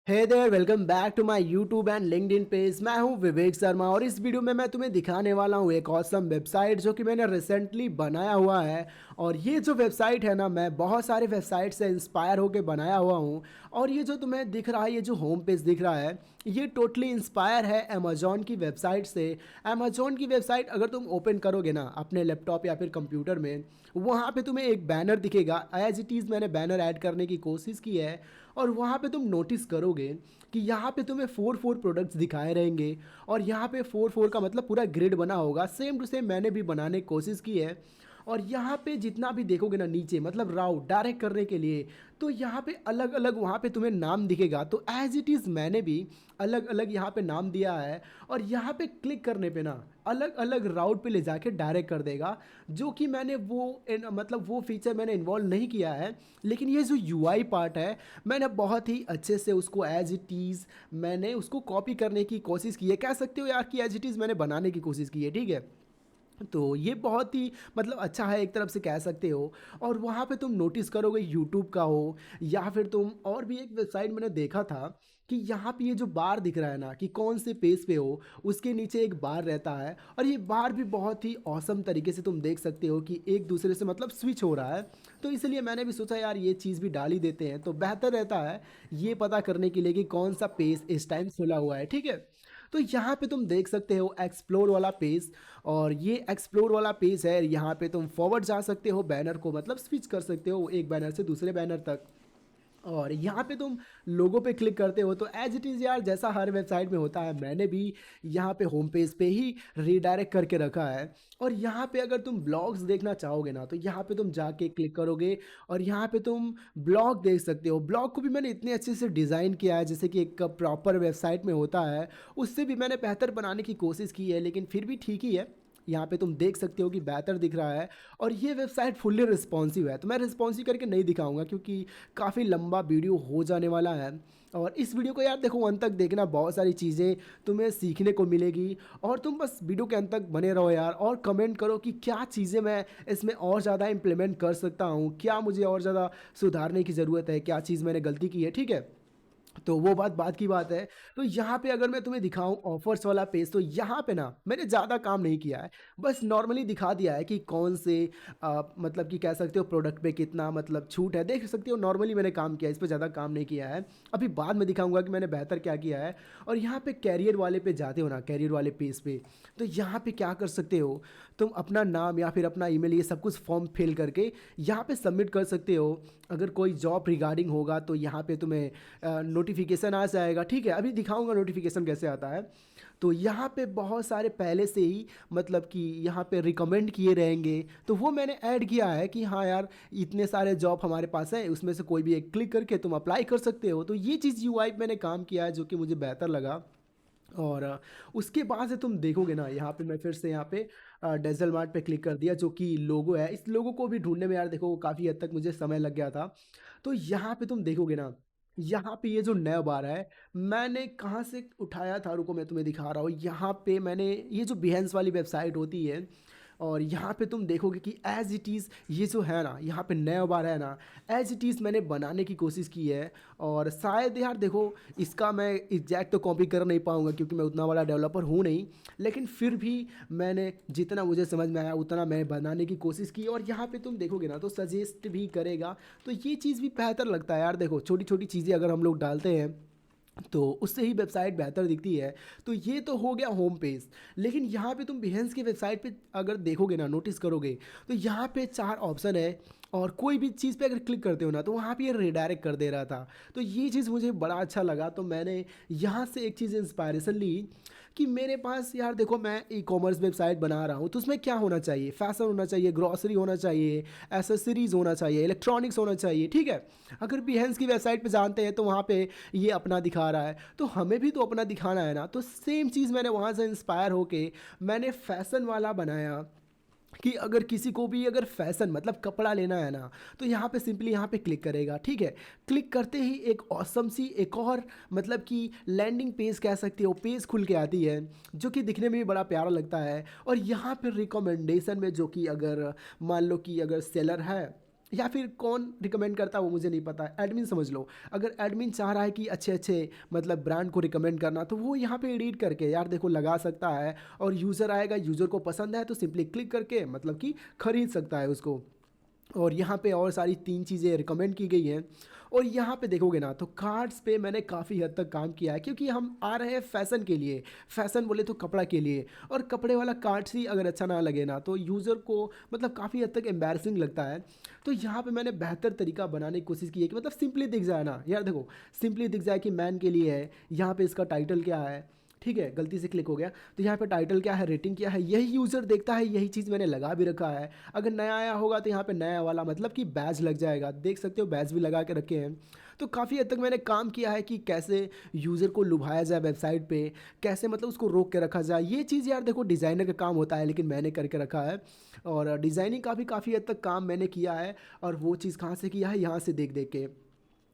Hey there, welcome back to my YouTube and LinkedIn page. मैं हूं विवेक शर्मा और इस वीडियो में मैं तुम्हें दिखाने वाला हूं एक ऑसम वेबसाइट जो कि मैंने रिसेंटली बनाया हुआ है। और ये जो वेबसाइट है ना, मैं बहुत सारे वेबसाइट से इंस्पायर होकर बनाया हुआ हूं। और ये जो तुम्हें दिख रहा है, ये जो होम पेज दिख रहा है, ये टोटली इंस्पायर है अमेजोन की वेबसाइट से। अमेजोन की वेबसाइट अगर तुम ओपन करोगे ना अपने लैपटॉप या फिर कंप्यूटर में, वहाँ पे तुम्हें एक बैनर दिखेगा। एज इट इज़ मैंने बैनर ऐड करने की कोशिश की है। और वहाँ पे तुम नोटिस करोगे कि यहाँ पे तुम्हें फोर फोर प्रोडक्ट्स दिखाए रहेंगे। और यहाँ पे फोर फोर का मतलब पूरा ग्रिड बना होगा, सेम टू सेम मैंने भी बनाने की कोशिश की है। और यहाँ पे जितना भी देखोगे ना नीचे, मतलब राउट डायरेक्ट करने के लिए, तो यहाँ पे अलग अलग वहाँ पे तुम्हें नाम दिखेगा। तो एज इट इज़ मैंने भी अलग अलग यहाँ पे नाम दिया है। और यहाँ पे क्लिक करने पे ना अलग अलग राउट पे ले जाके डायरेक्ट कर देगा। जो कि मैंने मतलब वो फीचर मैंने इन्वॉल्व नहीं किया है। लेकिन ये जो यूआई पार्ट है, मैंने बहुत ही अच्छे से उसको एज इट इज़ मैंने उसको कॉपी करने की कोशिश की है। कह सकते हो यार कि एज इट इज़ मैंने बनाने की कोशिश की है, ठीक है। तो ये बहुत ही मतलब अच्छा है, एक तरफ से कह सकते हो। और वहाँ पे तुम नोटिस करोगे यूट्यूब का हो या फिर तुम और भी एक वेबसाइट मैंने देखा था कि यहाँ पे ये जो बार दिख रहा है ना कि कौन से पेज पे हो, उसके नीचे एक बार रहता है। और ये बार भी बहुत ही औसम तरीके से तुम देख सकते हो कि एक दूसरे से मतलब स्विच हो रहा है। तो इसलिए मैंने भी सोचा यार ये चीज़ भी डाल ही देते हैं, तो बेहतर रहता है ये पता करने के लिए कि कौन सा पेज इस टाइम खुला हुआ है, ठीक है। तो यहाँ पे तुम देख सकते हो एक्सप्लोर वाला पेज। और ये एक्सप्लोर वाला पेज है, यहाँ पे तुम फॉरवर्ड जा सकते हो, बैनर को मतलब स्विच कर सकते हो एक बैनर से दूसरे बैनर तक। और यहाँ पे तुम लोगों पे क्लिक करते हो तो एज इट इज़ यार जैसा हर वेबसाइट में होता है, मैंने भी यहाँ पे होम पेज पे ही रीडायरेक्ट करके रखा है। और यहाँ पे अगर तुम ब्लॉग्स देखना चाहोगे ना, तो यहाँ पे तुम जाके क्लिक करोगे और यहाँ पे तुम ब्लॉग देख सकते हो। ब्लॉग को भी मैंने इतने अच्छे से डिज़ाइन किया है जैसे कि एक प्रॉपर वेबसाइट में होता है, उससे भी मैंने बेहतर बनाने की कोशिश की है, लेकिन फिर भी ठीक ही है। यहाँ पे तुम देख सकते हो कि बेहतर दिख रहा है। और ये वेबसाइट फुल्ली रिस्पॉन्सिव है, तो मैं रिस्पॉन्सिव करके नहीं दिखाऊंगा क्योंकि काफ़ी लंबा वीडियो हो जाने वाला है। और इस वीडियो को यार देखो अंत तक देखना, बहुत सारी चीज़ें तुम्हें सीखने को मिलेगी। और तुम बस वीडियो के अंत तक बने रहो यार, और कमेंट करो कि क्या चीज़ें मैं इसमें और ज़्यादा इम्प्लीमेंट कर सकता हूँ, क्या मुझे और ज़्यादा सुधारने की ज़रूरत है, क्या चीज़ मैंने गलती की है, ठीक है। तो वो बात बात की बात है। तो यहाँ पे अगर मैं तुम्हें दिखाऊं ऑफर्स वाला पेज, तो यहाँ पे ना मैंने ज़्यादा काम नहीं किया है, बस नॉर्मली दिखा दिया है कि कौन से मतलब कि कह सकते हो प्रोडक्ट पे कितना मतलब छूट है, देख सकते हो। नॉर्मली मैंने काम किया है, इस पर ज़्यादा काम नहीं किया है। अभी बाद में दिखाऊंगा कि मैंने बेहतर क्या किया है। और यहाँ पे कैरियर वाले पे जाते हो ना, कैरियर वाले पेज पे, तो यहाँ पे क्या कर सकते हो, तुम अपना नाम या फिर अपना ईमेल ये सब कुछ फॉर्म फिल करके यहाँ पे सबमिट कर सकते हो। अगर कोई जॉब रिगार्डिंग होगा तो यहाँ पे तुम्हें नोटिफिकेशन आ जाएगा, ठीक है। अभी दिखाऊंगा नोटिफिकेशन कैसे आता है। तो यहाँ पे बहुत सारे पहले से ही मतलब कि यहाँ पे रिकमेंड किए रहेंगे, तो वो मैंने ऐड किया है कि हाँ यार इतने सारे जॉब हमारे पास है, उसमें से कोई भी एक क्लिक करके तुम अप्लाई कर सकते हो। तो ये चीज़ यूआई पे मैंने काम किया है जो कि मुझे बेहतर लगा। और उसके बाद से तुम देखोगे ना, यहाँ पे मैं फिर से यहाँ पे डेजल मार्ट पे क्लिक कर दिया, जो कि लोगो है। इस लोगो को भी ढूंढने में यार देखो काफ़ी हद तक मुझे समय लग गया था। तो यहाँ पे तुम देखोगे ना, यहाँ पे ये जो नया बार है, मैंने कहाँ से उठाया था, रुको मैं तुम्हें दिखा रहा हूँ। यहाँ पे मैंने ये जो बिहेंस वाली वेबसाइट होती है, और यहाँ पे तुम देखोगे कि एज इट इज़ ये जो है ना, यहाँ पे नया बार है ना, एज इट इज़ मैंने बनाने की कोशिश की है। और शायद यार देखो, इसका मैं एग्जैक्ट तो कॉपी कर नहीं पाऊँगा क्योंकि मैं उतना बड़ा डेवलपर हूँ नहीं, लेकिन फिर भी मैंने जितना मुझे समझ में आया उतना मैं बनाने की कोशिश की। और यहाँ पे तुम देखोगे ना तो सजेस्ट भी करेगा, तो ये चीज़ भी बेहतर लगता है यार। देखो छोटी छोटी चीज़ें अगर हम लोग डालते हैं तो उससे ही वेबसाइट बेहतर दिखती है। तो ये तो हो गया होम पेज। लेकिन यहाँ पे तुम बिहेंस की वेबसाइट पे अगर देखोगे ना, नोटिस करोगे, तो यहाँ पे चार ऑप्शन है। और कोई भी चीज़ पे अगर क्लिक करते हो ना, तो वहाँ पे ये रिडायरेक्ट कर दे रहा था। तो ये चीज़ मुझे बड़ा अच्छा लगा, तो मैंने यहाँ से एक चीज़ इंस्पायरेशन ली कि मेरे पास यार देखो, मैं ई कॉमर्स वेबसाइट बना रहा हूँ, तो उसमें क्या होना चाहिए, फैशन होना चाहिए, ग्रॉसरी होना चाहिए, एसेसरीज होना चाहिए, इलेक्ट्रॉनिक्स होना चाहिए, ठीक है। अगर बिहेंस की वेबसाइट पे जानते हैं तो वहाँ पे ये अपना दिखा रहा है, तो हमें भी तो अपना दिखाना है ना। तो सेम चीज़ मैंने वहाँ से इंस्पायर होके मैंने फैशन वाला बनाया कि अगर किसी को भी अगर फैशन मतलब कपड़ा लेना है ना, तो यहाँ पे सिंपली यहाँ पे क्लिक करेगा, ठीक है। क्लिक करते ही एक ऑसम सी एक और मतलब कि लैंडिंग पेज कह सकते हो, पेज खुल के आती है, जो कि दिखने में भी बड़ा प्यारा लगता है। और यहाँ पे रिकमेंडेशन में जो कि अगर मान लो कि अगर सेलर है, या फिर कौन रिकमेंड करता है वो मुझे नहीं पता है, एडमिन समझ लो। अगर एडमिन चाह रहा है कि अच्छे अच्छे मतलब ब्रांड को रिकमेंड करना, तो वो यहाँ पे एडिट करके यार देखो लगा सकता है, और यूज़र आएगा, यूज़र को पसंद है तो सिंपली क्लिक करके मतलब कि खरीद सकता है उसको। और यहाँ पे और सारी 3 चीज़ें रिकमेंड की गई हैं। और यहाँ पे देखोगे ना तो कार्ड्स पे मैंने काफ़ी हद तक काम किया है, क्योंकि हम आ रहे हैं फैशन के लिए। फैशन बोले तो कपड़ा के लिए, और कपड़े वाला कार्ड्स ही अगर अच्छा ना लगे ना तो यूज़र को मतलब काफ़ी हद तक एम्बैरसिंग लगता है। तो यहाँ पे मैंने बेहतर तरीका बनाने की कोशिश की है कि मतलब सिंपली दिख जाए ना यार, देखो सिंपली दिख जाए कि मैन के लिए है। यहाँ पे इसका टाइटल क्या है, ठीक है, गलती से क्लिक हो गया। तो यहाँ पे टाइटल क्या है, रेटिंग क्या है, यही यूज़र देखता है, यही चीज़ मैंने लगा भी रखा है। अगर नया आया होगा तो यहाँ पे नया वाला मतलब कि बैज लग जाएगा, देख सकते हो बैज भी लगा के रखे हैं। तो काफ़ी हद तक मैंने काम किया है कि कैसे यूज़र को लुभाया जाए वेबसाइट पे, कैसे मतलब उसको रोक के रखा जाए। ये चीज़ यार देखो डिज़ाइनर का काम होता है, लेकिन मैंने करके रखा है। और डिज़ाइनिंग का भी काफ़ी हद तक काम मैंने किया है। और वो चीज़ कहाँ से किया है, यहाँ से देख देख के।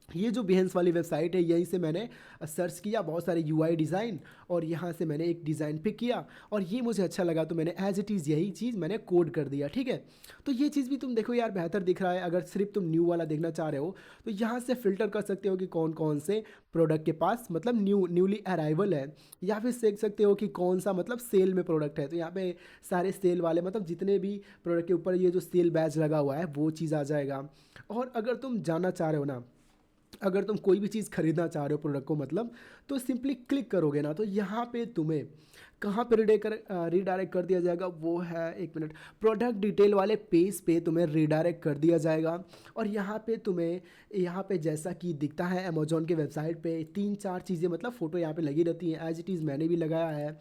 ये जो बिहेंस वाली वेबसाइट है, यहीं से मैंने सर्च किया बहुत सारे यूआई डिज़ाइन, और यहाँ से मैंने एक डिज़ाइन पिक किया, और ये मुझे अच्छा लगा तो मैंने एज इट इज़ यही चीज़ मैंने कोड कर दिया, ठीक है। तो ये चीज़ भी तुम देखो यार बेहतर दिख रहा है। अगर सिर्फ तुम न्यू वाला देखना चाह रहे हो तो यहाँ से फ़िल्टर कर सकते हो कि कौन कौन से प्रोडक्ट के पास मतलब न्यूली अराइवल है, या फिर देख सकते हो कि कौन सा मतलब सेल में प्रोडक्ट है। तो यहाँ पे सारे सेल वाले मतलब जितने भी प्रोडक्ट के ऊपर ये जो सेल बैच लगा हुआ है वो चीज़ आ जाएगा। और अगर तुम जानना चाह रहे हो ना, अगर तुम कोई भी चीज़ खरीदना चाह रहे हो प्रोडक्ट को मतलब, तो सिंपली क्लिक करोगे ना तो यहाँ पे तुम्हें कहाँ पे रीडायरेक्ट कर दिया जाएगा, वो है एक मिनट, प्रोडक्ट डिटेल वाले पेज पे तुम्हें रीडायरेक्ट कर दिया जाएगा। और यहाँ पे तुम्हें यहाँ पे जैसा कि दिखता है अमेजोन के वेबसाइट पे 3-4 चीज़ें मतलब फ़ोटो यहाँ पे लगी रहती हैं, एज इट इज़ मैंने भी लगाया है।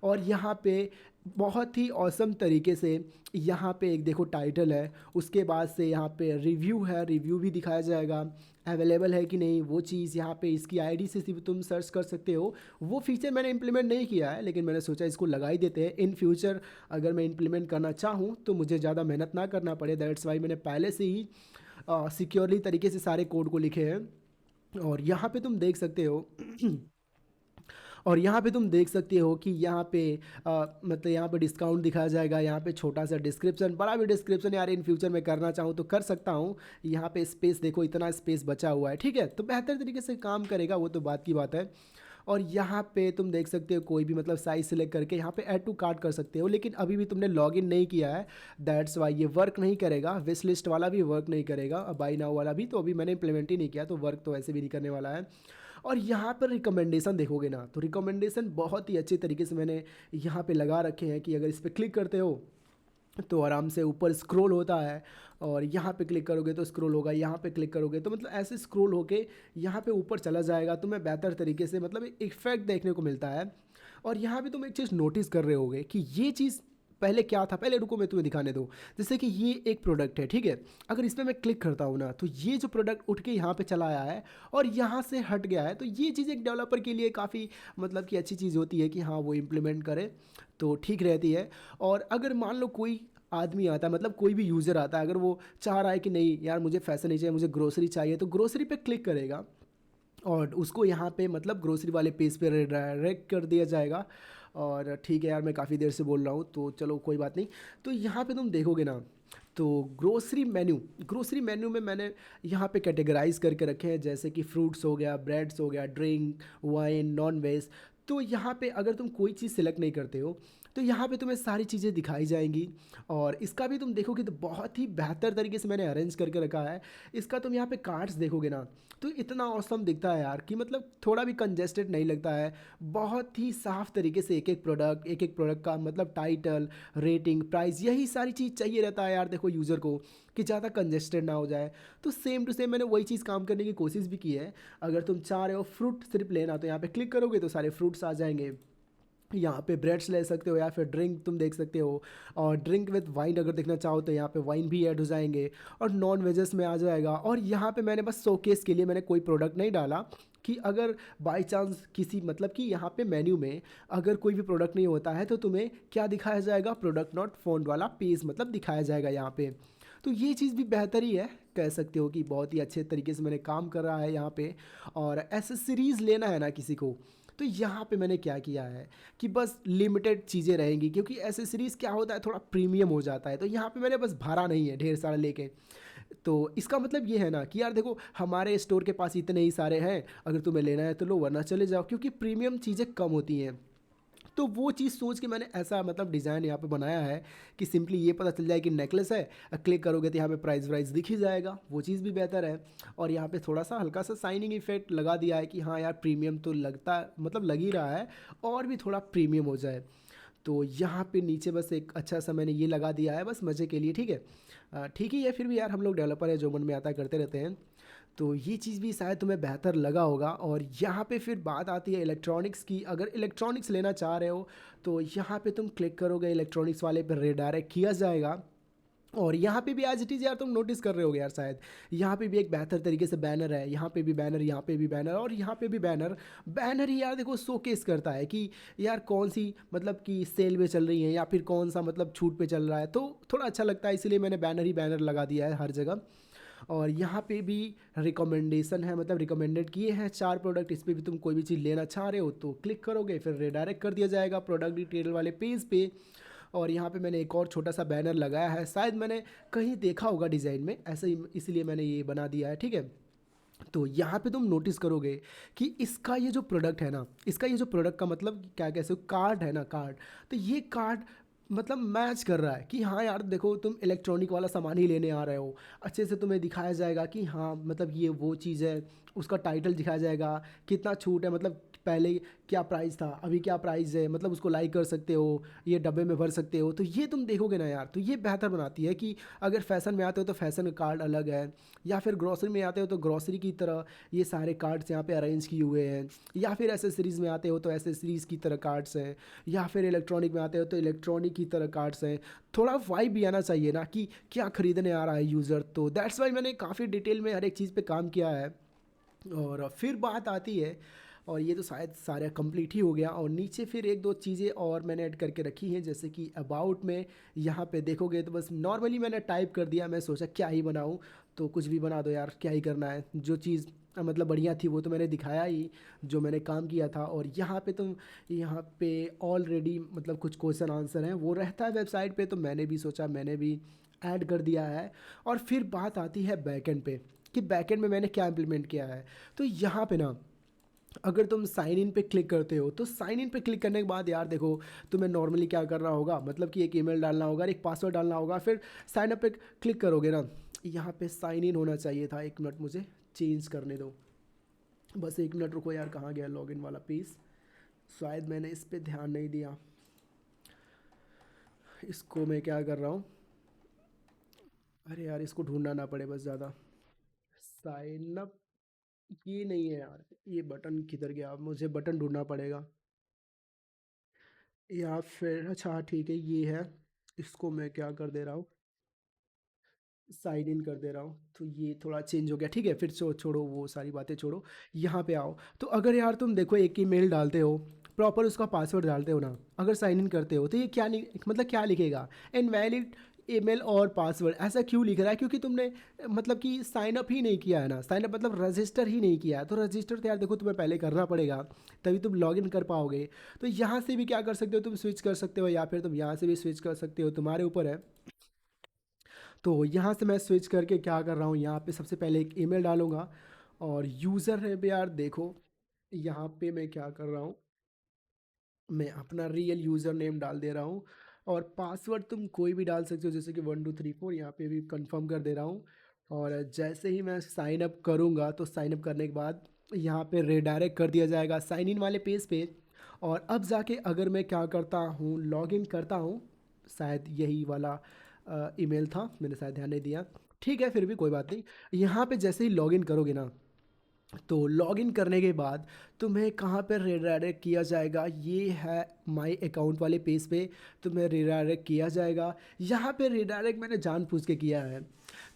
और यहाँ पे बहुत ही औसम तरीके से यहाँ पे एक देखो टाइटल है, उसके बाद से यहाँ पे रिव्यू है, रिव्यू भी दिखाया जाएगा, अवेलेबल है कि नहीं वो चीज़। यहाँ पे इसकी आईडी से सिर्फ तुम सर्च कर सकते हो। वो फीचर मैंने इंप्लीमेंट नहीं किया है, लेकिन मैंने सोचा इसको लगा ही देते हैं। इन फ्यूचर अगर मैं इंप्लीमेंट करना चाहूँ तो मुझे ज़्यादा मेहनत ना करना पड़े, दैट्स वाई मैंने पहले से ही सिक्योरली तरीके से सारे कोड को लिखे हैं। और यहाँ पे तुम देख सकते हो और यहाँ पे तुम देख सकते हो कि यहाँ पे मतलब यहाँ पे डिस्काउंट दिखाया जाएगा, यहाँ पे छोटा सा डिस्क्रिप्शन, बड़ा भी डिस्क्रिप्शन यार इन फ्यूचर में करना चाहूँ तो कर सकता हूँ। यहाँ पे स्पेस देखो, इतना स्पेस बचा हुआ है, ठीक है, तो बेहतर तरीके से काम करेगा, वो तो बात की बात है। और यहाँ पे तुम देख सकते हो कोई भी मतलब साइज सेलेक्ट करके यहाँ पे ऐड टू कार्ट कर सकते हो, लेकिन अभी भी तुमने लॉगिन नहीं किया है, दैट्स वाई ये वर्क नहीं करेगा। विश लिस्ट वाला भी वर्क नहीं करेगा, बाई नाउ वाला भी तो अभी मैंने इंप्लीमेंट ही नहीं किया, तो वर्क तो ऐसे भी नहीं करने वाला है। और यहाँ पर रिकमेंडेशन देखोगे ना तो रिकमेंडेशन बहुत ही अच्छे तरीके से मैंने यहाँ पे लगा रखे हैं कि अगर इस पर क्लिक करते हो तो आराम से ऊपर स्क्रॉल होता है, और यहाँ पे क्लिक करोगे तो स्क्रॉल होगा, यहाँ पे क्लिक करोगे तो मतलब ऐसे स्क्रॉल होके यहाँ पे ऊपर चला जाएगा। तुम्हें बेहतर तरीके से मतलब इफेक्ट देखने को मिलता है। और यहाँ भी तुम एक चीज़ नोटिस कर रहे होगे कि ये चीज़ पहले क्या था, पहले रुको मैं तुम्हें दिखाने दूँ। जैसे कि ये एक प्रोडक्ट है, ठीक है, अगर इस पर मैं क्लिक करता हूँ ना तो ये जो प्रोडक्ट उठ के यहाँ पे चला आया है और यहाँ से हट गया है। तो ये चीज़ एक डेवलपर के लिए काफ़ी मतलब कि अच्छी चीज़ होती है कि हाँ वो इम्प्लीमेंट करे तो ठीक रहती है। और अगर मान लो कोई आदमी आता है मतलब कोई भी यूज़र आता है, अगर वो चाह रहा है कि नहीं यार मुझे फैशन नहीं चाहिए, मुझे ग्रोसरी चाहिए, तो ग्रोसरी पे क्लिक करेगा और उसको यहाँ पे मतलब ग्रोसरी वाले पेज पे डायरेक्ट कर दिया जाएगा। और ठीक है यार, मैं काफ़ी देर से बोल रहा हूँ तो चलो कोई बात नहीं। तो यहाँ पे तुम देखोगे ना तो ग्रोसरी मेन्यू में मैंने यहाँ पे कैटेगराइज करके रखे हैं, जैसे कि फ्रूट्स हो गया, ब्रेड्स हो गया, ड्रिंक, वाइन, नॉन वेज। तो यहाँ पे अगर तुम कोई चीज़ सिलेक्ट नहीं करते हो तो यहाँ पे तुम्हें सारी चीज़ें दिखाई जाएंगी। और इसका भी तुम देखोगे तो बहुत ही बेहतर तरीके से मैंने अरेंज करके रखा है। इसका तुम यहाँ पे कार्ड्स देखोगे ना तो इतना औसम दिखता है यार कि मतलब थोड़ा भी कंजेस्टेड नहीं लगता है। बहुत ही साफ तरीके से एक एक प्रोडक्ट का मतलब टाइटल, रेटिंग, प्राइस, यही सारी चीज़ चाहिए रहता है यार देखो यूज़र को, कि ज़्यादा कंजेस्टेड ना हो जाए। तो सेम टू सेम मैंने वही चीज़ काम करने की कोशिश भी की है। अगर तुम चाह रहे हो फ्रूट सिर्फ लेना तो यहाँ पे क्लिक करोगे तो सारे फ्रूट्स आ जाएंगे। यहाँ पे ब्रेड्स ले सकते हो या फिर ड्रिंक तुम देख सकते हो, और ड्रिंक विद वाइन अगर देखना चाहो तो यहाँ पे वाइन भी ऐड हो जाएंगे, और नॉन वेजेस में आ जाएगा। और यहाँ पे मैंने बस शोकेस के लिए मैंने कोई प्रोडक्ट नहीं डाला कि अगर बाई चांस किसी मतलब कि यहाँ पे मेन्यू में अगर कोई भी प्रोडक्ट नहीं होता है तो तुम्हें क्या दिखाया जाएगा, प्रोडक्ट नॉट फाउंड वाला पेज मतलब दिखाया जाएगा यहाँ पे। तो ये चीज़ भी बेहतर ही है, कह सकते हो कि बहुत ही अच्छे तरीके से मैंने काम कर रहा है यहाँ पे। और एसेसरीज़ लेना है ना किसी को, तो यहाँ पे मैंने क्या किया है कि बस लिमिटेड चीज़ें रहेंगी, क्योंकि एसेसरीज़ क्या होता है थोड़ा प्रीमियम हो जाता है। तो यहाँ पे मैंने बस भरा नहीं है ढेर सारा लेके, तो इसका मतलब ये है ना कि यार देखो हमारे स्टोर के पास इतने ही सारे हैं, अगर तुम्हें लेना है तो लो वरना चले जाओ, क्योंकि प्रीमियम चीज़ें कम होती हैं। तो वो चीज़ सोच के मैंने ऐसा मतलब डिज़ाइन यहाँ पे बनाया है कि सिंपली ये पता चल जाए कि नेकलेस है, क्लिक करोगे तो यहाँ पे प्राइस वाइस दिख ही जाएगा, वो चीज़ भी बेहतर है। और यहाँ पे थोड़ा सा हल्का सा शाइनिंग इफेक्ट लगा दिया है कि हाँ यार प्रीमियम तो लगता मतलब लग ही रहा है, और भी थोड़ा प्रीमियम हो जाए। तो यहाँ पे नीचे बस एक अच्छा सा मैंने ये लगा दिया है बस मज़े के लिए, ठीक है। ठीक ही है, फिर भी यार हम लोग डेवलपर है, जो मन में आता है करते रहते हैं। तो ये चीज़ भी शायद तुम्हें बेहतर लगा होगा। और यहाँ पे फिर बात आती है इलेक्ट्रॉनिक्स की। अगर इलेक्ट्रॉनिक्स लेना चाह रहे हो तो यहाँ पे तुम क्लिक करोगे, इलेक्ट्रॉनिक्स वाले पे रिडायरेक्ट किया जाएगा। और यहाँ पे भी एज इट इज़ यार तुम नोटिस कर रहे होगे यार शायद, यहाँ पे भी एक बेहतर तरीके से बैनर है, यहाँ पे भी बैनर, यहाँ पे भी बैनर, और यहाँ पे भी बैनर। बैनर ही यार देखो शोकेस करता है कि यार कौन सी मतलब कि सेल में चल रही है या फिर कौन सा मतलब छूट पे चल रहा है, तो थोड़ा अच्छा लगता है, इसीलिए मैंने बैनर ही बैनर लगा दिया है हर जगह। और यहाँ पे भी रिकमेंडेशन है, मतलब रिकमेंडेड किए हैं 4 प्रोडक्ट, इस पर भी तुम कोई भी चीज़ लेना चाह रहे हो तो क्लिक करोगे, फिर रिडायरेक्ट कर दिया जाएगा प्रोडक्ट डिटेल वाले पेज पे। और यहाँ पे मैंने एक और छोटा सा बैनर लगाया है, शायद मैंने कहीं देखा होगा डिज़ाइन में ऐसे ही, इसलिए मैंने ये बना दिया है, ठीक है। तो यहाँ पे तुम नोटिस करोगे कि इसका ये जो प्रोडक्ट है ना, इसका ये जो प्रोडक्ट का मतलब क्या कैसे कार्ड है ना, कार्ड, तो ये कार्ड मतलब मैच कर रहा है कि हाँ यार देखो तुम इलेक्ट्रॉनिक वाला सामान ही लेने आ रहे हो। अच्छे से तुम्हें दिखाया जाएगा कि हाँ मतलब ये वो चीज़ है, उसका टाइटल दिखाया जाएगा, कितना छूट है, मतलब पहले क्या प्राइस था अभी क्या प्राइस है, मतलब उसको लाइक कर सकते हो, ये डब्बे में भर सकते हो, तो ये तुम देखोगे ना यार, तो ये बेहतर बनाती है कि अगर फैशन में आते हो तो फैशन का कार्ड अलग है, या फिर ग्रॉसरी में आते हो तो ग्रॉसरी की तरह ये सारे कार्ड्स यहाँ पे अरेंज किए हुए हैं, या फिर एसेसरीज़ में आते हो तो एसेसरीज़ की तरह कार्ड्स हैं, या फिर इलेक्ट्रॉनिक में आते हो तो इलेक्ट्रॉनिक की तरह कार्ड्स हैं। थोड़ा वाइब भी आना चाहिए ना कि क्या ख़रीदने आ रहा है यूज़र, तो दैट्स वाई मैंने काफ़ी डिटेल में हर एक चीज़ पे काम किया है। और फिर बात आती है, और ये तो शायद सारा कंप्लीट ही हो गया, और नीचे फिर एक दो चीज़ें और मैंने ऐड करके रखी हैं, जैसे कि अबाउट में यहाँ पे देखोगे तो बस नॉर्मली मैंने टाइप कर दिया, मैं सोचा क्या ही बनाऊँ, तो कुछ भी बना दो यार, क्या ही करना है, जो चीज़ मतलब बढ़िया थी वो तो मैंने दिखाया ही, जो मैंने काम किया था। और यहाँ पे तुम, यहाँ पे ऑलरेडी मतलब कुछ क्वेश्चन आंसर हैं वो रहता है वेबसाइट पे, तो मैंने भी सोचा मैंने भी ऐड कर दिया है। और फिर बात आती है बैकएंड पे कि बैकएंड में मैंने क्या इम्प्लीमेंट किया है। तो यहाँ पे ना अगर तुम साइन इन पे क्लिक करते हो तो साइन इन पे क्लिक करने के बाद यार देखो तुम्हें नॉर्मली क्या करना होगा, मतलब कि एक ईमेल डालना होगा, एक पासवर्ड डालना होगा, फिर साइन अप पे क्लिक करोगे ना, यहाँ पे साइन इन होना चाहिए था, एक मिनट मुझे चेंज करने दो, बस एक मिनट रुको यार, कहाँ गया लॉगिन वाला पेज, शायद मैंने इस पे ध्यान नहीं दिया। इसको मैं क्या कर रहा हूँ, अरे यार इसको ढूंढना ना पड़े बस ज़्यादा। साइन अप ये नहीं है यार, ये बटन किधर गया, मुझे बटन ढूंढना पड़ेगा, या फिर अच्छा हाँ ठीक है ये है, इसको मैं क्या कर दे रहा हूँ, साइन इन कर दे रहा हूँ, तो ये थोड़ा चेंज हो गया, ठीक है। फिर छोड़ो वो सारी बातें छोड़ो, यहाँ पे आओ। तो अगर यार तुम देखो एक ही मेल डालते हो, प्रॉपर उसका पासवर्ड डालते हो ना, अगर साइन इन करते हो तो ये क्या मतलब क्या लिखेगा, इनवैलिड ईमेल और पासवर्ड, ऐसा क्यों लिख रहा है, क्योंकि तुमने मतलब कि साइन अप ही नहीं किया है ना, साइन अप मतलब रजिस्टर ही नहीं किया है, तो रजिस्टर तो यार देखो तुम्हें पहले करना पड़ेगा, तभी तुम लॉगिन कर पाओगे। तो यहाँ से भी क्या कर सकते हो, तुम स्विच कर सकते हो, या फिर तुम यहाँ से भी स्विच कर सकते हो, तुम्हारे ऊपर है। तो यहाँ से मैं स्विच करके क्या कर रहा हूँ, यहाँ पे सबसे पहले एक ईमेल डालूंगा, और यूज़र है भी यार देखो, यहाँ पे मैं क्या कर रहा हूँ, मैं अपना रियल यूज़र नेम डाल दे रहा हूँ, और पासवर्ड तुम कोई भी डाल सकते हो, जैसे कि 1 2 3 4, यहाँ पे भी कंफर्म कर दे रहा हूँ। और जैसे ही मैं साइन अप करूँगा तो साइन अप करने के बाद यहाँ पे रिडायरेक्ट कर दिया जाएगा साइन इन वाले पेज पे। और अब जाके अगर मैं क्या करता हूँ, लॉगिन करता हूँ, शायद यही वाला ईमेल था, मैंने शायद ध्यान नहीं दिया, ठीक है फिर भी कोई बात नहीं। यहाँ पे जैसे ही लॉगिन करोगे ना, तो लॉगिन करने के बाद तुम्हें कहाँ पर रिडायरेक्ट किया जाएगा, ये है माय अकाउंट वाले पेज पे तुम्हें रिडायरेक्ट किया जाएगा। यहाँ पे रिडायरेक्ट मैंने जानबूझ के किया है,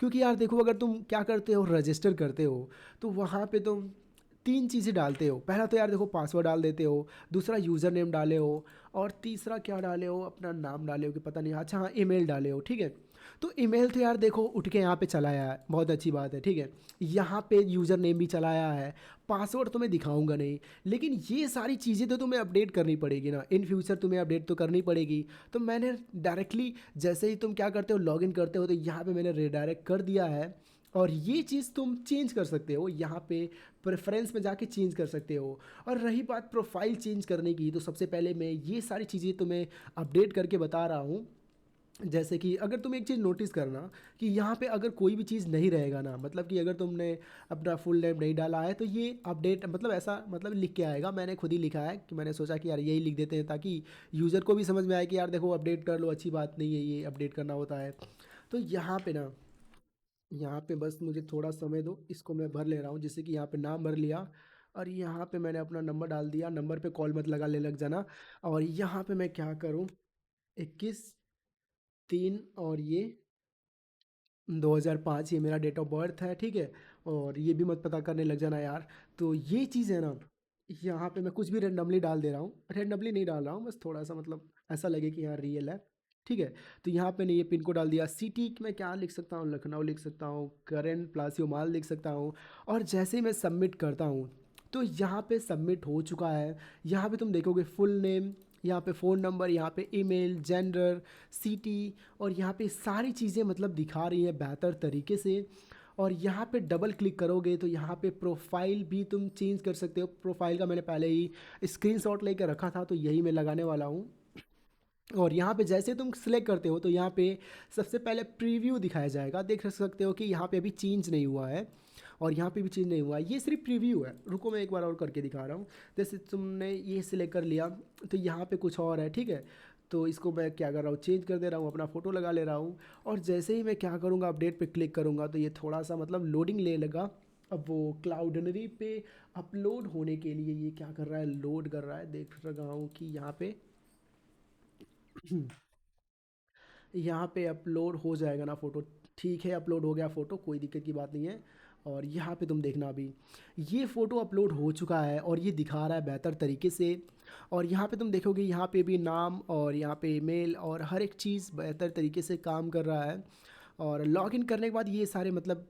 क्योंकि यार देखो अगर तुम क्या करते हो, रजिस्टर करते हो, तो वहाँ पे तुम 3 चीज़ें डालते हो, पहला तो यार देखो पासवर्ड डाल देते हो, दूसरा यूज़र नेम डाले हो, और तीसरा क्या डाले हो, अपना नाम डाले हो कि पता नहीं, अच्छा हाँ ईमेल डाले हो, ठीक है। तो ईमेल तो यार देखो उठ के यहाँ पे चलाया है, बहुत अच्छी बात है, ठीक है। यहाँ पे यूज़र नेम भी चलाया है, पासवर्ड तो मैं दिखाऊंगा नहीं, लेकिन ये सारी चीज़ें तो तुम्हें अपडेट करनी पड़ेगी ना, इन फ्यूचर तुम्हें अपडेट तो करनी पड़ेगी। तो मैंने डायरेक्टली जैसे ही तुम क्या करते हो, लॉगिन करते हो, तो यहाँ पे मैंने रिडायरेक्ट कर दिया है। और ये चीज़ तुम चेंज कर सकते हो यहाँ पे, प्रेफरेंस में जाके चेंज कर सकते हो। और रही बात प्रोफाइल चेंज करने की, तो सबसे पहले मैं ये सारी चीज़ें तुम्हें अपडेट करके बता रहा हूँ। जैसे कि अगर तुम एक चीज़ नोटिस करना कि यहाँ पे अगर कोई भी चीज़ नहीं रहेगा ना, मतलब कि अगर तुमने अपना फुल नेम नहीं डाला है तो ये अपडेट मतलब ऐसा मतलब लिख के आएगा। मैंने खुद ही लिखा है कि मैंने सोचा कि यार यही लिख देते हैं ताकि यूज़र को भी समझ में आए कि यार देखो अपडेट कर लो, अच्छी बात नहीं है, ये अपडेट करना होता है। तो यहाँ पे ना, यहाँ पे बस मुझे थोड़ा समय दो, इसको मैं भर ले रहा हूँ। जैसे कि यहाँ पे नाम भर लिया और यहाँ पे मैंने अपना नंबर डाल दिया। नंबर पे कॉल मत लगा ले लग जाना। और यहाँ पे मैं क्या करूँ, 21/3 और ये 2005 ये मेरा डेट ऑफ बर्थ है, ठीक है। और ये भी मत पता करने लग जाना यार। तो ये चीज़ है ना, यहाँ पे मैं कुछ भी रेंडमली डाल दे रहा हूँ, रेंडमली नहीं डाल रहा हूँ, बस थोड़ा सा मतलब ऐसा लगे कि यहाँ रियल है, ठीक है। तो यहाँ पे नहीं, ये पिन कोड डाल दिया। सिटी मैं क्या लिख सकता हूँ, लखनऊ लिख सकता हूँ, करेंट प्लासियो माल लिख सकता हूँ। और जैसे ही मैं सबमिट करता हूँ तो यहाँ पे सबमिट हो चुका है। यहाँ पे तुम देखोगे फुल नेम, यहाँ पे फ़ोन नंबर, यहाँ पे ईमेल, जेंडर, सिटी, और यहाँ पे सारी चीज़ें मतलब दिखा रही हैं बेहतर तरीके से। और यहाँ पे डबल क्लिक करोगे तो यहाँ पे प्रोफाइल भी तुम चेंज कर सकते हो। प्रोफाइल का मैंने पहले ही स्क्रीनशॉट लेकर रखा था, तो यही मैं लगाने वाला हूँ। और यहाँ पे जैसे तुम सिलेक्ट करते हो तो यहाँ पे सबसे पहले प्रीव्यू दिखाया जाएगा। देख सकते हो कि यहाँ पे अभी चेंज नहीं हुआ है, और यहाँ पे भी चेंज नहीं हुआ है, ये सिर्फ प्रीव्यू है। रुको मैं एक बार और करके दिखा रहा हूँ। जैसे तुमने ये सिलेक्ट कर लिया तो यहाँ पे कुछ और है, ठीक है। तो इसको मैं क्या कर रहा हूँ, चेंज कर दे रहा हूँ, अपना फ़ोटो लगा ले रहा हूँ। और जैसे ही मैं क्या करूँगा, अपडेट पे क्लिक करूँगा तो ये थोड़ा सा मतलब लोडिंग ले लगा। अब वो क्लाउडनरी पे अपलोड होने के लिए ये क्या कर रहा है, लोड कर रहा है। देख रहा हूँ कि यहाँ पे अपलोड हो जाएगा ना फ़ोटो। ठीक है, अपलोड हो गया फ़ोटो, कोई दिक्कत की बात नहीं है। और यहाँ पे तुम देखना, अभी ये फ़ोटो अपलोड हो चुका है और ये दिखा रहा है बेहतर तरीके से। और यहाँ पे तुम देखोगे यहाँ पे भी नाम और यहाँ पे ईमेल और हर एक चीज़ बेहतर तरीके से काम कर रहा है। और लॉगिन करने के बाद ये सारे मतलब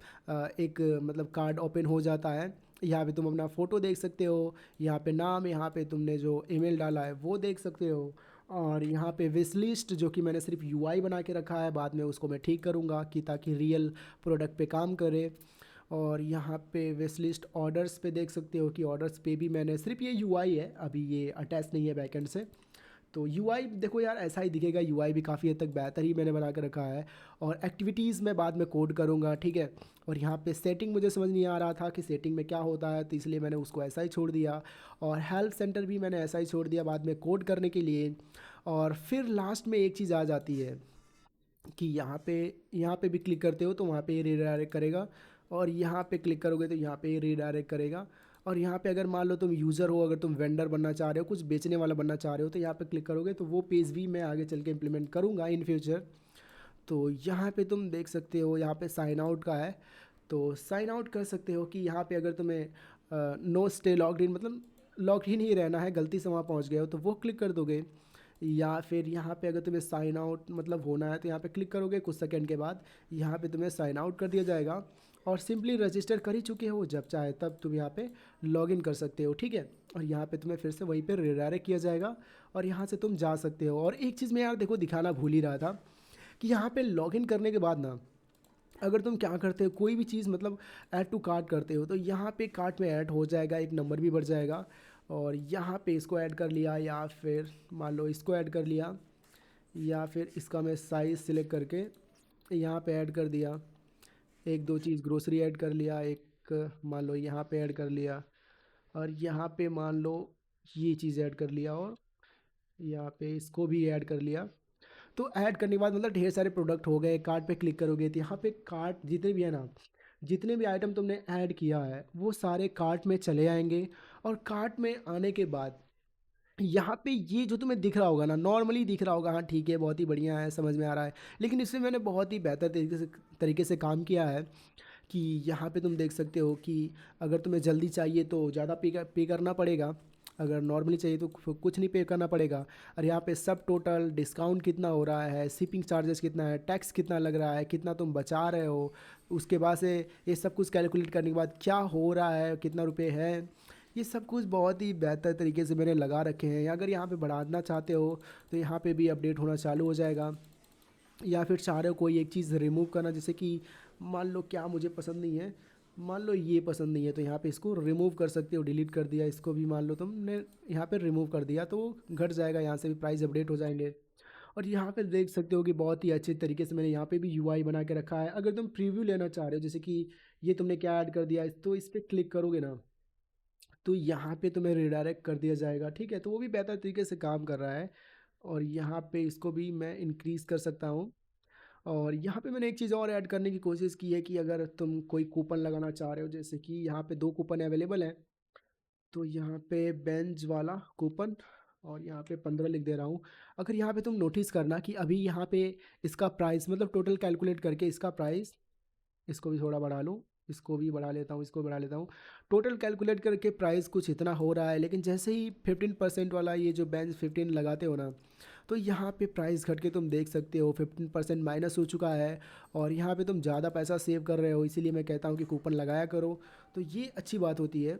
एक मतलब कार्ड ओपन हो जाता है। यहाँ पे तुम अपना फ़ोटो देख सकते हो, यहाँ पे नाम, यहाँ पे तुमने जो ईमेल डाला है वो देख सकते हो। और यहाँ पे विश लिस्ट, जो कि मैंने सिर्फ यूआई बना के रखा है, बाद में उसको मैं ठीक करूँगा कि ताकि रियल प्रोडक्ट पे काम करे। और यहाँ पे विश लिस्ट ऑर्डर्स पे देख सकते हो कि ऑर्डर्स पे भी मैंने सिर्फ ये यूआई है, अभी ये अटैच नहीं है बैकएंड से। तो यूआई देखो यार ऐसा ही दिखेगा, यूआई भी काफ़ी हद तक बेहतर ही मैंने बना के रखा है। और एक्टिविटीज़ मैं बाद में कोड करूँगा, ठीक है। और यहाँ पे सेटिंग मुझे समझ नहीं आ रहा था कि सेटिंग में क्या होता है, तो इसलिए मैंने उसको ऐसा ही छोड़ दिया। और हेल्प सेंटर भी मैंने ऐसा ही छोड़ दिया बाद में कोड करने के लिए। और फिर लास्ट में एक चीज़ आ जाती है कि यहाँ पे भी क्लिक करते हो तो वहाँ पे रीडायरेक्ट करेगा। और यहाँ पे क्लिक करोगे तो यहाँ पे रीडायरेक्ट करेगा। और यहाँ पे अगर मान लो तुम यूज़र हो, अगर तुम वेंडर बनना चाह रहे हो, कुछ बेचने वाला बनना चाह रहे हो, तो यहाँ पे क्लिक करोगे तो वो पेज भी मैं आगे चल के इम्प्लीमेंट करूँगा इन फ्यूचर। तो यहाँ पे तुम देख सकते हो, यहाँ पे साइन आउट का है, तो साइन आउट कर सकते हो कि यहाँ पे अगर तुम्हें नो स्टे लॉग्ड इन मतलब लॉग इन ही रहना है, गलती से वहाँ पहुँच गए हो तो वो क्लिक कर दोगे। या फिर यहाँ पे अगर तुम्हें साइन आउट मतलब होना है तो यहाँ पे क्लिक करोगे, कुछ सेकंड के बाद यहाँ पे तुम्हें साइन आउट कर दिया जाएगा। और सिंपली रजिस्टर कर ही चुके हो, जब चाहे तब तुम यहाँ पे लॉगिन कर सकते हो, ठीक है। और यहाँ पे तुम्हें फिर से वहीं पे रिडायरेक्ट किया जाएगा और यहाँ से तुम जा सकते हो। और एक चीज़ मैं यार देखो दिखाना भूल ही रहा था कि यहाँ पे लॉगिन करने के बाद ना, अगर तुम क्या करते हो, कोई भी चीज़ मतलब ऐड टू कार्ट करते हो, तो यहाँ पे कार्ट में ऐड हो जाएगा, एक नंबर भी बढ़ जाएगा। और यहाँ पे इसको ऐड कर लिया, या फिर मान लो इसको ऐड कर लिया, या फिर इसका मैं साइज़ सिलेक्ट करके यहाँ पे ऐड कर दिया। एक दो चीज़ ग्रोसरी ऐड कर लिया, एक मान लो यहाँ पे ऐड कर लिया, और यहाँ पे मान लो ये चीज़ ऐड कर लिया, और यहाँ पे इसको भी ऐड कर लिया। तो ऐड करने के बाद मतलब ढेर सारे प्रोडक्ट हो गए। कार्ट पे क्लिक करोगे तो यहाँ पे कार्ट जितने भी है ना, जितने भी आइटम तुमने ऐड किया है वो सारे कार्ट में चले आएंगे। और कार्ट में आने के बाद यहाँ पे ये जो तुम्हें दिख रहा होगा ना, नॉर्मली दिख रहा होगा, हाँ ठीक है बहुत ही बढ़िया है, समझ में आ रहा है। लेकिन इसमें मैंने बहुत ही बेहतर तरीके से काम किया है कि यहाँ पे तुम देख सकते हो कि अगर तुम्हें जल्दी चाहिए तो ज़्यादा पे करना पड़ेगा, अगर नॉर्मली चाहिए तो कुछ नहीं पे करना पड़ेगा। और यहाँ पे सब टोटल डिस्काउंट कितना हो रहा है, शिपिंग चार्जेस कितना है, टैक्स कितना लग रहा है, कितना तुम बचा रहे हो, उसके बाद से ये सब कुछ कैलकुलेट करने के बाद क्या हो रहा है, कितना रुपए है, ये सब कुछ बहुत ही बेहतर तरीके से मैंने लगा रखे हैं। अगर यहाँ पे बढ़ाना चाहते हो तो यहाँ पे भी अपडेट होना चालू हो जाएगा। या फिर चाह रहे हो कोई एक चीज़ रिमूव करना, जैसे कि मान लो क्या मुझे पसंद नहीं है, मान लो ये पसंद नहीं है, तो यहाँ पे इसको रिमूव कर सकते हो, डिलीट कर दिया इसको भी, मान लो तुमने यहाँ पे रिमूव कर दिया तो वो घट जाएगा, यहाँ से भी प्राइस अपडेट हो जाएंगे। और यहाँ पे देख सकते हो कि बहुत ही अच्छे तरीके से मैंने यहाँ पे भी यूआई बना के रखा है। अगर तुम प्रीव्यू लेना चाह रहे हो, जैसे कि ये तुमने क्या ऐड कर दिया, तो इस पर क्लिक करोगे ना, तो यहाँ पे तुम्हें रिडायरेक्ट कर दिया जाएगा, ठीक है, तो वो भी बेहतर तरीके से काम कर रहा है। और यहाँ पे इसको भी मैं इंक्रीज़ कर सकता हूँ। और यहाँ पे मैंने एक चीज़ और ऐड करने की कोशिश की है कि अगर तुम कोई कूपन लगाना चाह रहे हो, जैसे कि यहाँ पे 2 कूपन अवेलेबल हैं, तो यहाँ पे बेंज वाला कूपन और यहाँ पे 15 लिख दे रहा हूँ। अगर यहाँ पे तुम नोटिस करना कि अभी यहाँ पे इसका प्राइस, मतलब टोटल कैलकुलेट करके इसका प्राइस, इसको भी थोड़ा बढ़ा लूँ, इसको भी बढ़ा लेता हूँ, इसको बढ़ा लेता हूँ, टोटल कैलकुलेट करके प्राइस कुछ इतना हो रहा है। लेकिन जैसे ही 15% वाला ये जो बेंच 15 लगाते हो ना, तो यहाँ पे प्राइस घट के तुम देख सकते हो 15% माइनस हो चुका है। और यहाँ पे तुम ज़्यादा पैसा सेव कर रहे हो, इसीलिए मैं कहता हूँ कि कूपन लगाया करो, तो ये अच्छी बात होती है।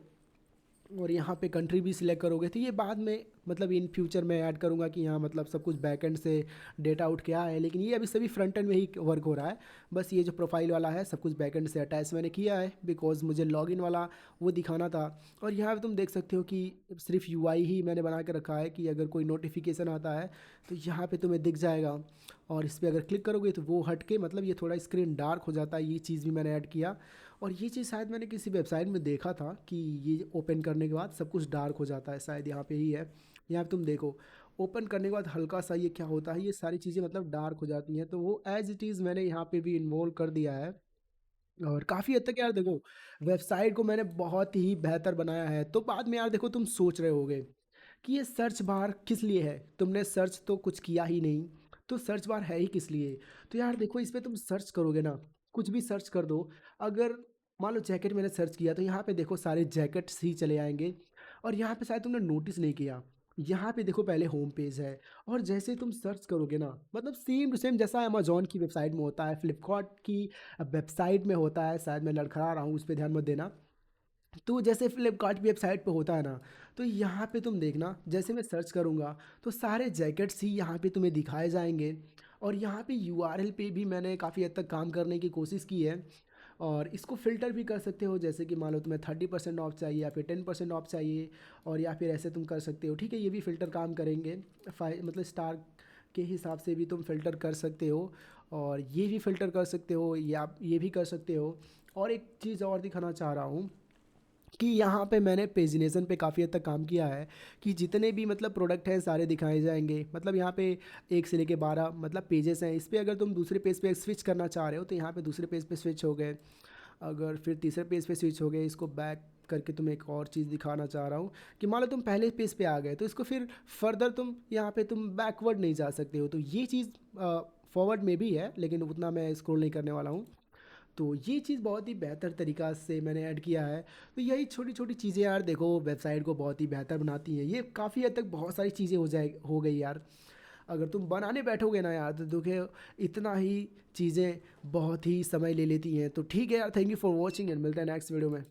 और यहाँ पे कंट्री भी सिलेक्ट करोगे, तो ये बाद में मतलब इन फ्यूचर में ऐड करूँगा कि यहाँ मतलब सब कुछ बैकएंड से डेटा आउट क्या है, लेकिन ये अभी सभी फ्रंट एंड में ही वर्क हो रहा है। बस ये जो प्रोफाइल वाला है सब कुछ बैकएंड से अटैच मैंने किया है, बिकॉज मुझे लॉगिन वाला वो दिखाना था। और यहाँ पे तुम देख सकते हो कि सिर्फ यूआई ही मैंने बना के रखा है कि अगर कोई नोटिफिकेशन आता है तो यहाँ पे तुम्हें दिख जाएगा। और इस पर अगर क्लिक करोगे तो वो हट के मतलब ये थोड़ा स्क्रीन डार्क हो जाता है, ये चीज़ भी मैंने ऐड किया। और ये चीज़ शायद मैंने किसी वेबसाइट में देखा था कि ये ओपन करने के बाद सब कुछ डार्क हो जाता है, शायद यहाँ पे ही है। यहाँ पे तुम देखो, ओपन करने के बाद हल्का सा ये क्या होता है, ये सारी चीज़ें मतलब डार्क हो जाती हैं, तो वो एज इट इज़ मैंने यहाँ पे भी इन्वॉल्व कर दिया है। और काफ़ी हद तक यार देखो, वेबसाइट को मैंने बहुत ही बेहतर बनाया है। तो बाद में यार देखो, तुम सोच रहे होगे कि ये सर्च बार किस लिए है, तुमने सर्च तो कुछ किया ही नहीं, तो सर्च बार है ही किस लिए। तो यार देखो, इस पर तुम सर्च करोगे ना, कुछ भी सर्च कर दो, अगर मान लो जैकेट मैंने सर्च किया, तो यहाँ पे देखो सारे जैकेट्स ही चले आएंगे। और यहाँ पे शायद तुमने नोटिस नहीं किया, यहाँ पे देखो पहले होम पेज है, और जैसे तुम सर्च करोगे ना, मतलब सेम टू सेम जैसा अमेजोन की वेबसाइट में होता है, फ्लिपकार्ट की वेबसाइट में होता है, शायद मैं लड़खड़ा रहा हूँ उस पर ध्यान मत देना। तो जैसे फ्लिपकार्ट की वेबसाइट पे होता है ना, तो यहाँ पे तुम देखना, जैसे मैं सर्च करूँगा तो सारे जैकेट्स ही यहाँ पे तुम्हें दिखाए जाएंगे। और यहाँ पे यूआरएल पे भी मैंने काफ़ी हद तक काम करने की कोशिश की है। और इसको फ़िल्टर भी कर सकते हो, जैसे कि मान लो तुम्हें 30% ऑफ चाहिए या फिर 10% ऑफ चाहिए, और या फिर ऐसे तुम कर सकते हो, ठीक है, ये भी फ़िल्टर काम करेंगे। मतलब स्टार के हिसाब से भी तुम फ़िल्टर कर सकते हो, और ये भी फ़िल्टर कर सकते हो, या ये भी कर सकते हो। और एक चीज़ और दिखाना चाह रहा हूँ कि यहाँ पे मैंने पेजिनेशन पे काफ़ी हद तक काम किया है, कि जितने भी मतलब प्रोडक्ट हैं सारे दिखाए जाएंगे। मतलब यहाँ पे 1 से लेके 12 मतलब पेजेस हैं, इस पे अगर तुम दूसरे पेज पे स्विच करना चाह रहे हो, तो यहाँ पे दूसरे पेज पे स्विच हो गए। अगर फिर तीसरे पेज पे स्विच हो गए, इसको बैक करके तुम्हें एक और चीज़ दिखाना चाह रहा हूँ कि मान लो तुम पहले पेज पे आ गए, तो इसको फिर फर्दर तुम यहाँ पे तुम बैकवर्ड नहीं जा सकते हो, तो ये चीज़ फॉरवर्ड में भी है, लेकिन उतना मैं स्क्रॉल नहीं करने वाला हूँ। तो ये चीज़ बहुत ही बेहतर तरीक़ा से मैंने ऐड किया है। तो यही छोटी छोटी चीज़ें यार देखो वेबसाइट को बहुत ही बेहतर बनाती हैं, ये काफ़ी हद तक बहुत सारी चीज़ें हो गई यार। अगर तुम बनाने बैठोगे ना यार, तो देखो इतना ही चीज़ें बहुत ही समय ले लेती हैं। तो ठीक है यार, thank you for watching and मिलते हैं नेक्स्ट वीडियो में।